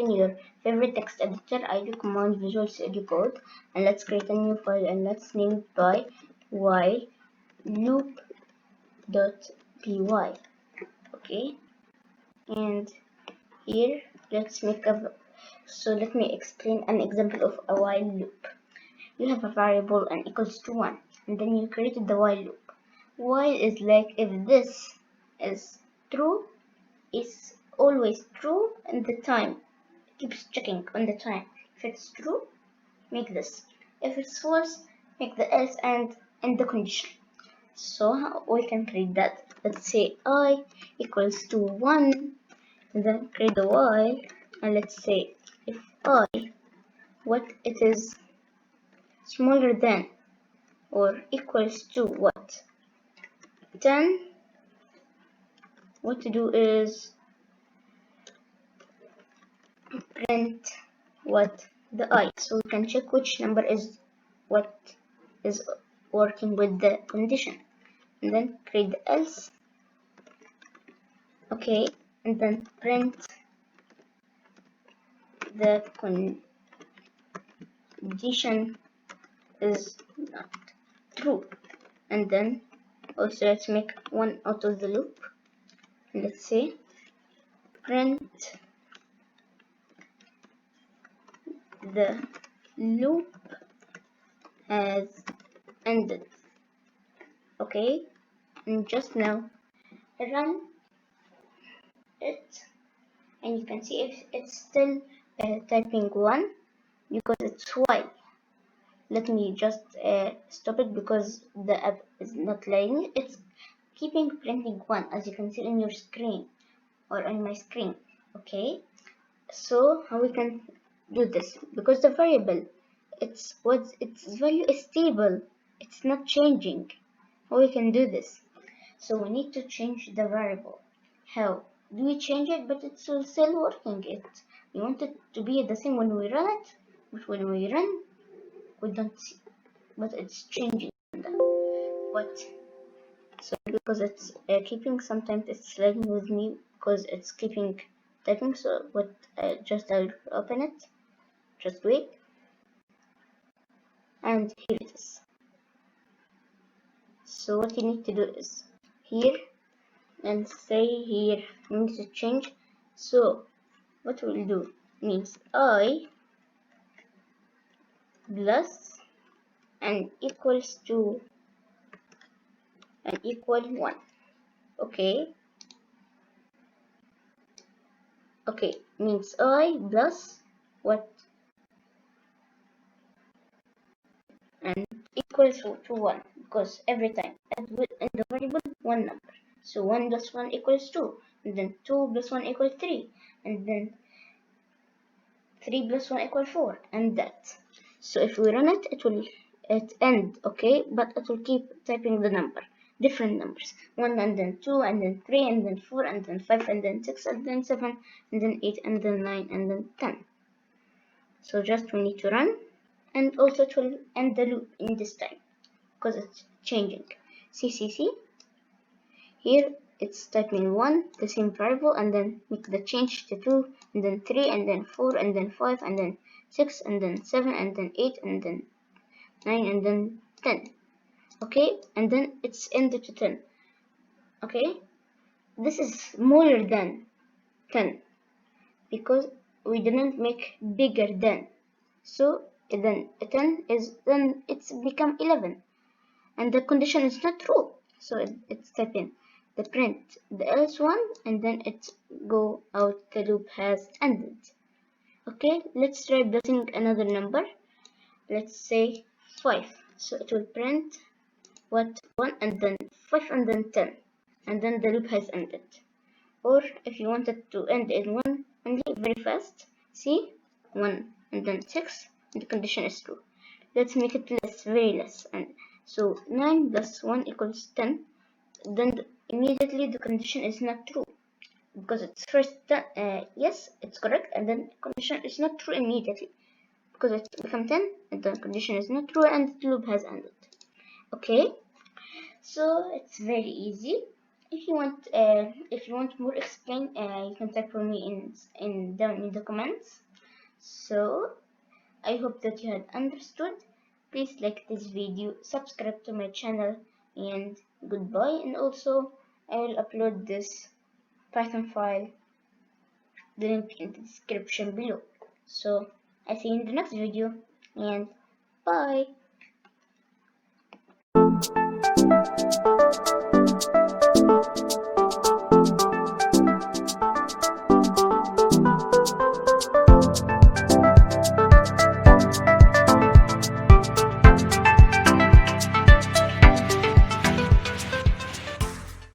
open your favorite text editor, id command Visual Studio Code, and let's create a new file and let's name it by while loop.py. Okay, and here let's make a let me explain an example of a while loop. You have a variable n equals to 1, and then you created the while loop. While is like if this is true, it's always true, and the time keeps checking on the time. If it's true, make this. If it's false, make the else and end the condition. So we can create that. Let's say I equals to 1, and then create the while, and let's say if I, what it is smaller than or equals to what? 10. What to do is print what? The I. So we can check which number is what is working with the condition. And then create the else. Okay, and then print the condition is not true. And then also let's make one out of the loop. Let's say print the loop has ended. Okay, and just now run it, and you can see if it's still typing 1 because it's while. Let me just stop it because the app is not letting. It's keeping printing 1, as you can see on your screen or on my screen. Okay, so how we can do this? Because the variable, its value is stable, it's not changing. How we can do this? So we need to change the variable. How do we change it? But it's still working. We want it to be the same when we run it, but when we run, we don't see. But it's changing. What? So because it's keeping, sometimes it's lagging with me because it's keeping typing. So what? I'll open it. Just wait. And here it is. So what you need to do is here and say here we need to change. So what we'll do means I plus and equals to and equal 1. Okay, means I plus what and equals to 1, because every time in the variable one number. So 1 plus 1 equals 2, and then 2 plus 1 equals 3, and then 3 plus 1 equals 4, and that. So if we run it, it will end, okay, but it will keep typing the number, different numbers, 1 and then 2 and then 3 and then 4 and then 5 and then 6 and then 7 and then 8 and then 9 and then 10. So just we need to run, and also it will end the loop in this time because it's changing. See, here it's typing 1, the same variable, and then make the change to 2 and then 3 and then 4 and then 5 and then 6 and then 7 and then 8 and then 9 and then 10. Okay, and then it's ended to 10. Okay, this is smaller than 10 because we didn't make bigger than. So then 10 is, then it's become 11, and the condition is not true. So it's typing the print the else one, and then it go out the loop has ended. Okay, let's try pressing another number. Let's say 5. So it will print what 1 and then 5 and then 10, and then the loop has ended. Or if you wanted to end in 1 only, very fast, see, 1 and then 6, and the condition is true. Let's make it less, very less, and so 9 plus 1 equals 10. Then immediately the condition is not true because it's first yes, it's correct, and then condition is not true immediately because it's become 10 and the condition is not true and the loop has ended. Okay, so it's very easy. if you want more explain, you can type for me in down in the comments. So I hope that you had understood. Please like this video, subscribe to my channel, and goodbye. And also I will upload this Python file, the link in the description below. So I see you in the next video, and bye.